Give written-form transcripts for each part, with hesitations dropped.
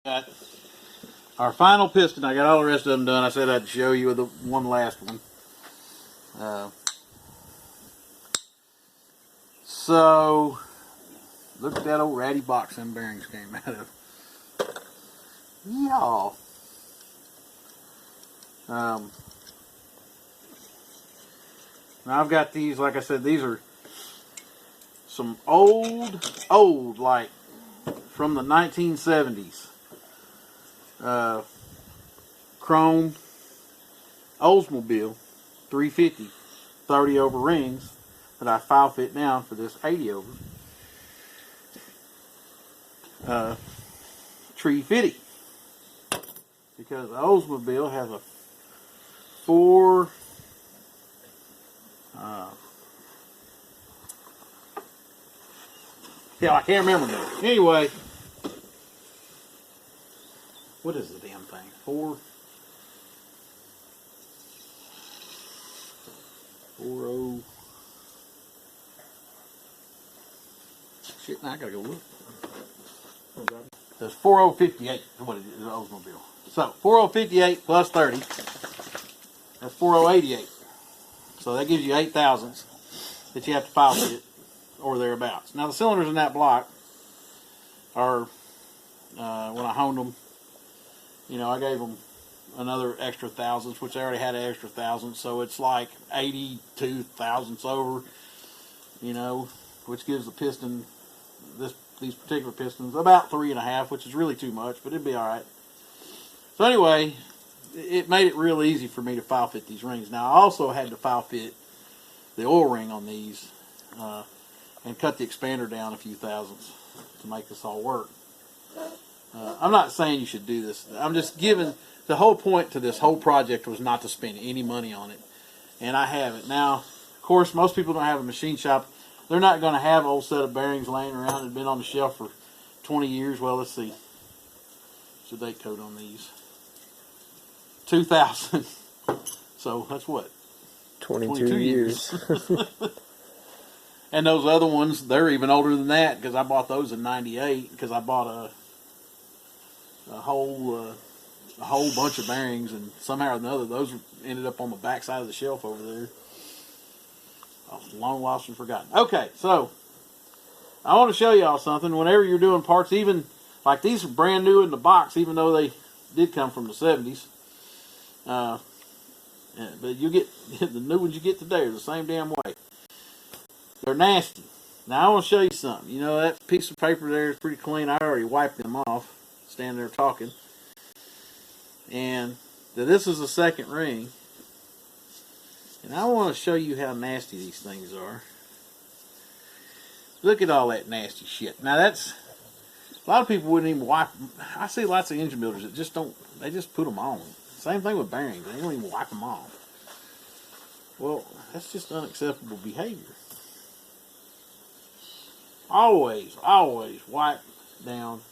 Got our final piston. I got all the rest of them done. I said I'd show you the one last one. So look at that old ratty box them bearings came out of. Y'all. Now I've got these, like I said, these are some old, like from the 1970s. Chrome Oldsmobile 350 30 over rings that I file fit down for this 80 over tree fitty, because the Oldsmobile has a I can't remember now. Anyway, what is the damn thing? 40. Shit, now I gotta go look. There's 4058 is what it is, the Oldsmobile. So 4058 plus 30, that's 4088. So that gives you 8 thousandths that you have to file fit or thereabouts. Now the cylinders in that block are, when I honed them, I gave them another extra thousandths, which I already had an extra thousandths, so it's like 82 thousandths over, which gives the piston, these particular pistons, about 3.5, which is really too much, but it'd be all right. So anyway, it made it real easy for me to file fit these rings. Now I also had to file fit the oil ring on these and cut the expander down a few thousandths to make this all work. I'm not saying you should do this. I'm just giving, the whole point to this whole project was not to spend any money on it, and I haven't. Now, of course, most people don't have a machine shop. They're not going to have an old set of bearings laying around that have been on the shelf for 20 years. Well, let's see. What's the date code on these? 2000. So that's what? 22 years. And those other ones, they're even older than that, because I bought those in '98, because I bought a whole bunch of bearings, and somehow or another those ended up on the back side of the shelf over there. Long lost and forgotten. Okay, so I want to show y'all something. Whenever you're doing parts, even like these are brand new in the box, even though they did come from the 70s. But you get the new ones you get today are the same damn way. They're nasty. Now I want to show you something. That piece of paper there is pretty clean. I already wiped them off, standing there talking. And this is the second ring. And I want to show you how nasty these things are. Look at all that nasty shit. Now that's, a lot of people wouldn't even wipe them. I see lots of engine builders that just don't, they just put them on. Same thing with bearings. They don't even wipe them off. Well, that's just unacceptable behavior. Always wipe down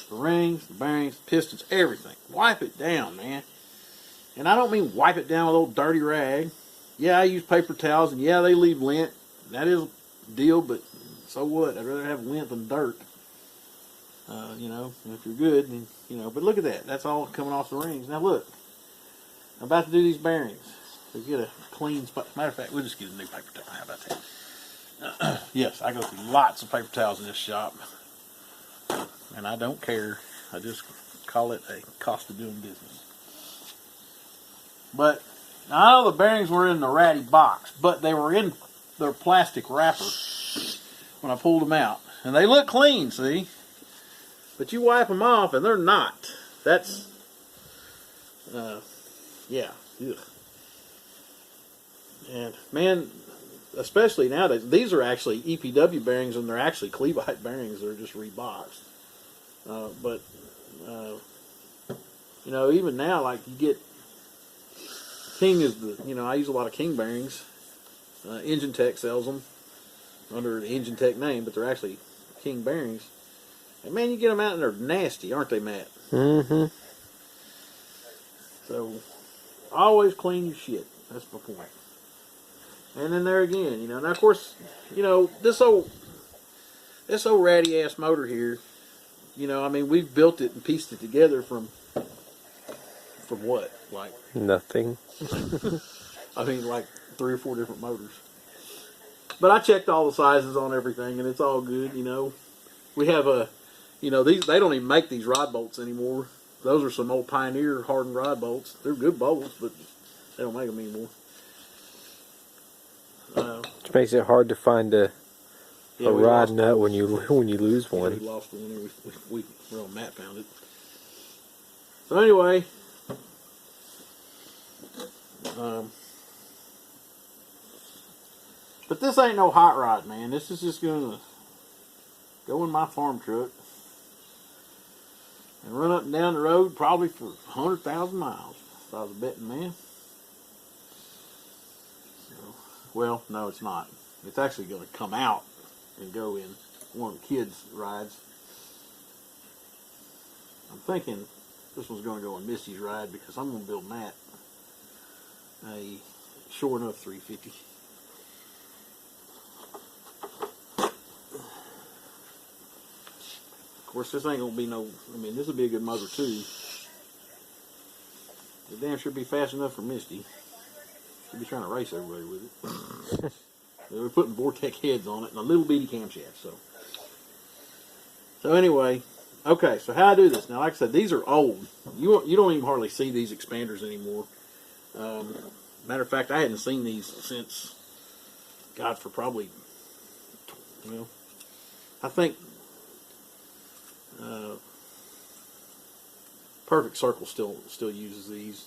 the rings, the bearings, pistons, everything. Wipe it down, man. And I don't mean wipe it down with old dirty rag. Yeah, I use paper towels, and yeah, they leave lint. That is a deal, but so what? I'd rather have lint than dirt. If you're good, then, but look at that. That's all coming off the rings. Now look, I'm about to do these bearings. So get a clean spot. Matter of fact, we'll just get a new paper towel. How about that? Yes, I go through lots of paper towels in this shop, and I don't care. I just call it a cost of doing business. But now, I know the bearings were in the ratty box, but they were in their plastic wrapper when I pulled them out. And they look clean, see? But you wipe them off and they're not. That's, yeah. Ugh. And man, especially nowadays, these are actually EPW bearings, and they're actually Clevite bearings. They're just reboxed. Even now, like you get, King is I use a lot of King bearings. Engine Tech sells them under the Engine Tech name, but they're actually King bearings. And man, you get them out and they're nasty, aren't they, Matt? Mm-hmm. So, always clean your shit. That's my point. And then there again, now of course, this old ratty ass motor here You know, I mean, we've built it and pieced it together from what? Like Nothing. I mean, like 3 or 4 different motors. But I checked all the sizes on everything, and it's all good. You know, we have these. They don't even make these rod bolts anymore. Those are some old Pioneer hardened rod bolts. They're good bolts, but they don't make them anymore. Which makes it hard to find a rod nut when you lose Yeah, one. we lost one, and well, Matt found it. So anyway, but this ain't no hot rod, man. This is just gonna go in my farm truck and run up and down the road probably for 100,000 miles. If I was a betting man. So, well, no, it's not. It's actually going to come out and go in one of the kids' rides. I'm thinking this one's going to go in Misty's ride because I'm going to build Matt a sure enough 350. Of course, this ain't going to be no, I mean, this will be a good motor too. It damn sure be fast enough for Misty. She'll be trying to race everybody with it. We're putting Vortex heads on it and a little bitty camshaft. So anyway, okay. So how I do this now? Like I said, these are old. You don't even hardly see these expanders anymore. Matter of fact, I hadn't seen these since, God, for probably, well, I think Perfect Circle still uses these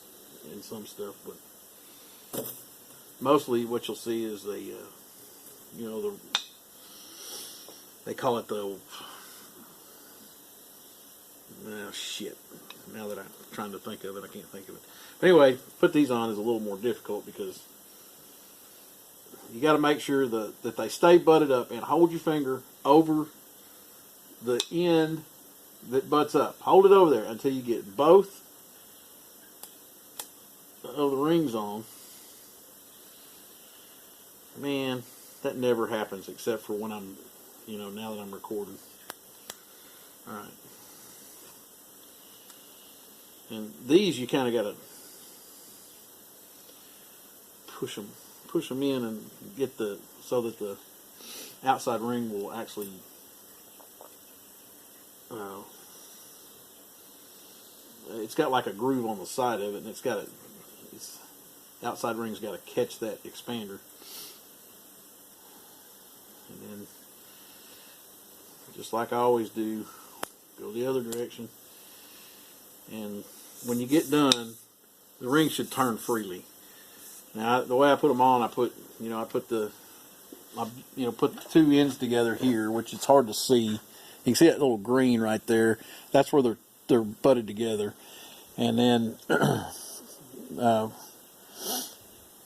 in some stuff, but mostly what you'll see is they call it the, shit. Now that I'm trying to think of it, I can't think of it. But anyway, put these on is a little more difficult because you got to make sure that they stay butted up and hold your finger over the end that butts up. Hold it over there until you get both of the rings on. Man, that never happens except for when I'm, now that I'm recording. Alright. And these you kind of got to push them in and get so that the outside ring will actually it's got like a groove on the side of it, and it's outside ring's got to catch that expander. And then, just like I always do, go the other direction. And when you get done, the ring should turn freely. Now, the way I put them on, I put the two ends together here, which it's hard to see. You can see that little green right there. That's where they're butted together. And then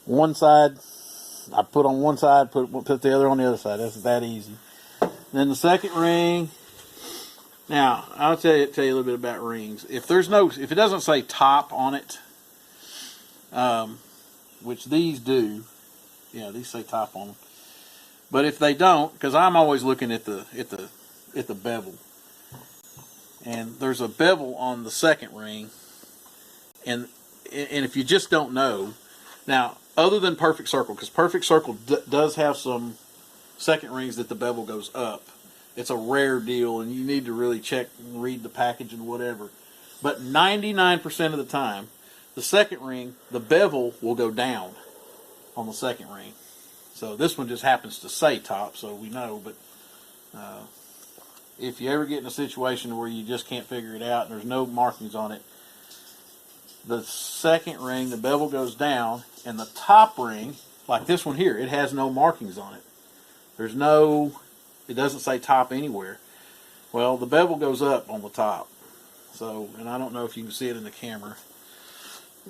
one side, I put on one side, put the other on the other side. That's that easy. And then the second ring. Now, I'll tell you a little bit about rings. If it doesn't say top on it, which these do, yeah, these say top on them. But if they don't, because I'm always looking at the bevel, and there's a bevel on the second ring, and if you just don't know, now other than Perfect Circle, because Perfect Circle does have some second rings that the bevel goes up. It's a rare deal, and you need to really check and read the package and whatever. But 99% of the time, the second ring, the bevel will go down on the second ring. So this one just happens to say top, so we know. But if you ever get in a situation where you just can't figure it out and there's no markings on it, the second ring, the bevel goes down, and the top ring, like this one here, it has no markings on it. It doesn't say top anywhere. Well, the bevel goes up on the top. So, and I don't know if you can see it in the camera,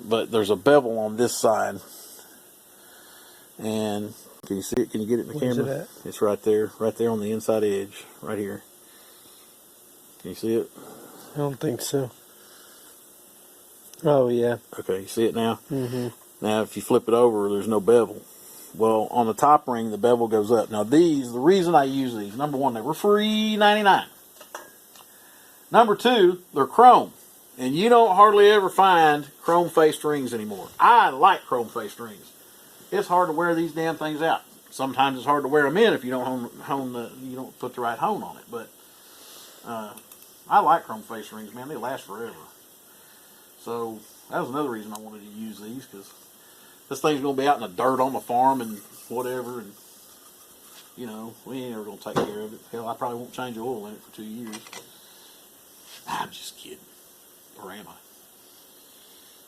but there's a bevel on this side. And can you see it? Can you get it in the camera? Where's it at? It's right there on the inside edge, right here. Can you see it? I don't think so. Oh, yeah. Okay, you see it now? Mm-hmm. Now, if you flip it over, there's no bevel. Well, on the top ring, the bevel goes up. Now, the reason I use these, number one, they were free $99. Number two, they're chrome. And you don't hardly ever find chrome-faced rings anymore. I like chrome-faced rings. It's hard to wear these damn things out. Sometimes it's hard to wear them in if you don't you don't put the right hone on it. But I like chrome-faced rings, man. They last forever. So that was another reason I wanted to use these, because this thing's going to be out in the dirt on the farm and whatever, and you know, we ain't ever going to take care of it. Hell, I probably won't change the oil in it for 2 years. I'm just kidding. Or am I?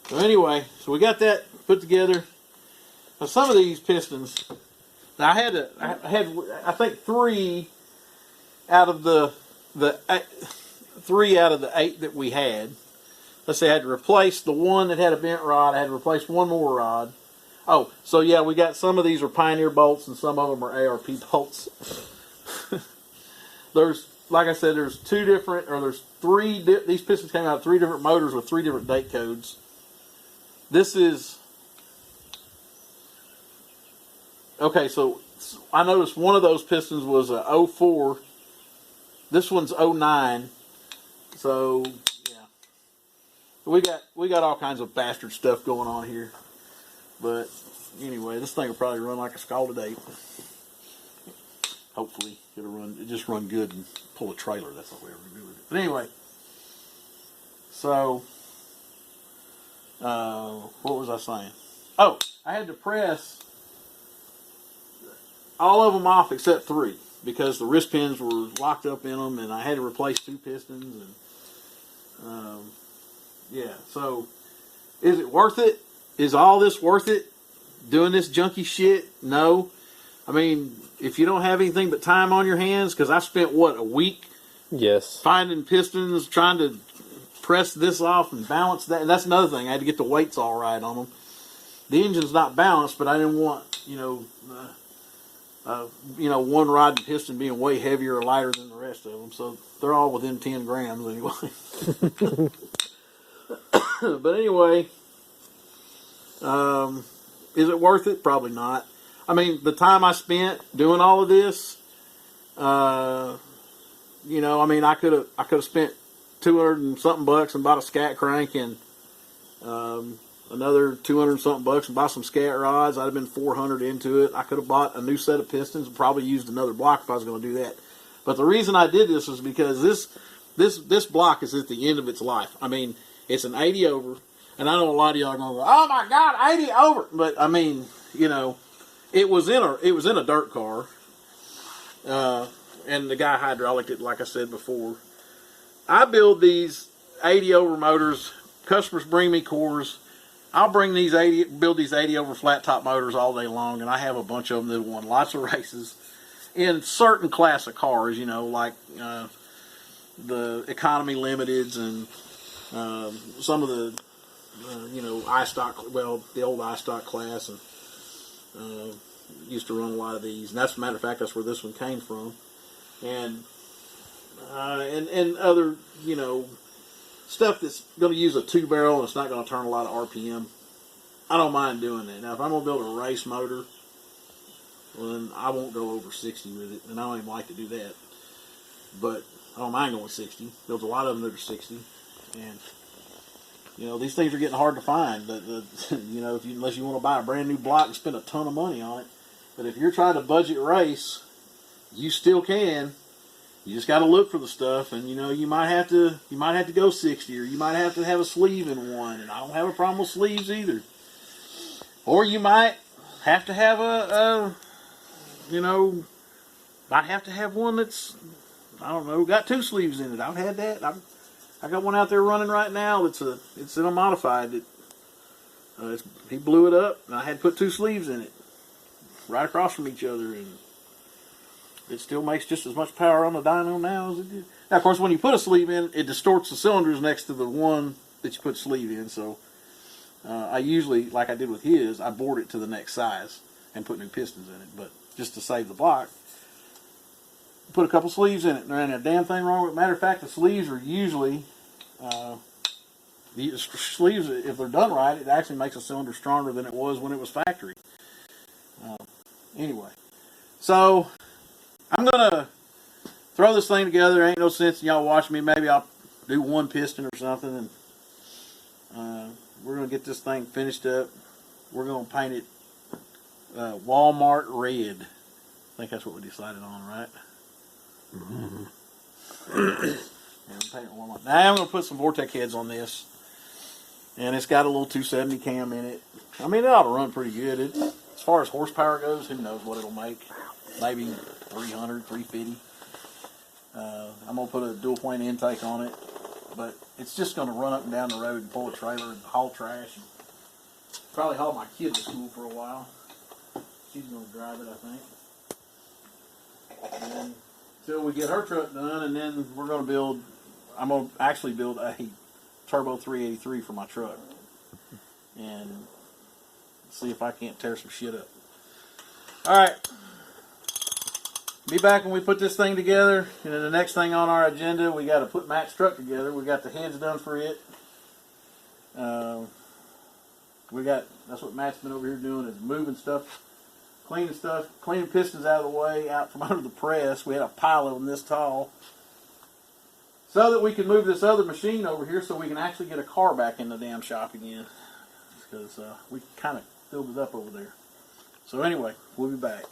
So anyway, so we got that put together. Now some of these pistons, now I think 3 out of the 3 out of the 8 that we had. Let's say I had to replace the one that had a bent rod. I had to replace one more rod. Oh, so yeah, we got some of these are Pioneer bolts and some of them are ARP bolts. There's, like I said, there's 3, these pistons came out of 3 different motors with 3 different date codes. This is, okay, so I noticed one of those pistons was a 04. This one's 09. So, yeah. We got all kinds of bastard stuff going on here. But anyway, this thing will probably run like a scalded ape. Hopefully it'll just run good and pull a trailer. That's all we ever do with it. But anyway, so what was I saying? Oh, I had to press all of them off except 3 because the wrist pins were locked up in them, and I had to replace 2 pistons. And yeah, so is it worth it? Is all this worth it? Doing this junky shit? No. I mean, if you don't have anything but time on your hands, because I spent, what, a week? Yes. Finding pistons, trying to press this off and balance that. And that's another thing. I had to get the weights all right on them. The engine's not balanced, but I didn't want, one rod and piston being way heavier or lighter than the rest of them. So they're all within 10 grams anyway. But anyway, is it worth it? Probably not. I mean, the time I spent doing all of this, I could have spent $200 and something bucks and bought a scat crank, and another $200 and something bucks and bought some scat rods. I'd have been $400 into it. I could have bought a new set of pistons and probably used another block if I was going to do that. But the reason I did this was because this block is at the end of its life. I mean, it's an 80 over, and I know a lot of y'all are going to go, "Oh my God, 80 over!" But I mean, it was in a dirt car, and the guy hydraulicked it, like I said before. I build these 80 over motors. Customers bring me cores. I'll build these 80 over flat top motors all day long, and I have a bunch of them that won lots of races in certain class of cars, like the economy limiteds and some of the iStock, the old iStock class, and used to run a lot of these. And that's, a matter of fact, that's where this one came from. And other, stuff that's going to use a 2-barrel and it's not going to turn a lot of RPM. I don't mind doing that. Now, if I'm going to build a race motor, well, then I won't go over 60 with it, and I don't even like to do that. But I don't mind going 60. There's a lot of them that are 60, and these things are getting hard to find. Unless you want to buy a brand new block and spend a ton of money on it. But if you're trying to budget race, you still can. You just got to look for the stuff, and you might have to go 60, or you might have to have a sleeve in one, and I don't have a problem with sleeves either. Or you might have to have might have to have one that's, I don't know, got 2 sleeves in it. I've had that. I got one out there running right now. It's in a modified. He blew it up, and I had to put 2 sleeves in it, right across from each other, and it still makes just as much power on the dyno now as it did. Now, of course, when you put a sleeve in, it distorts the cylinders next to the one that you put sleeve in. So I usually, like I did with his, I bored it to the next size and put new pistons in it. But just to save the block, put a couple sleeves in it. There ain't a damn thing wrong with it. Matter of fact, the sleeves are usually, sleeves, if they're done right, it actually makes a cylinder stronger than it was when it was factory. Anyway, I'm going to throw this thing together. Ain't no sense in y'all watching me. Maybe I'll do one piston or something, and we're gonna get this thing finished up. We're gonna paint it Walmart red. I think that's what we decided on, right? Mm-hmm. Yeah, paint it Walmart. Now I'm gonna put some Vortec heads on this, and it's got a little 270 cam in it. I mean, it ought to run pretty good. As far as horsepower goes, who knows what it'll make? Maybe 300, 350. I'm going to put a dual point intake on it, but it's just going to run up and down the road and pull a trailer and haul trash. And probably haul my kid to school for a while. She's going to drive it, I think. And until we get her truck done, and then we're going to build, I'm going to actually build a Turbo 383 for my truck. And see if I can't tear some shit up. Alright. Be back when we put this thing together. And then the next thing on our agenda, we got to put Matt's truck together. We got the heads done for it. That's what Matt's been over here doing, is moving stuff, cleaning pistons out of the way, out from under the press. We had a pile of them this tall. So that we can move this other machine over here so we can actually get a car back in the damn shop again. Because we kind of filled it up over there. So anyway, we'll be back.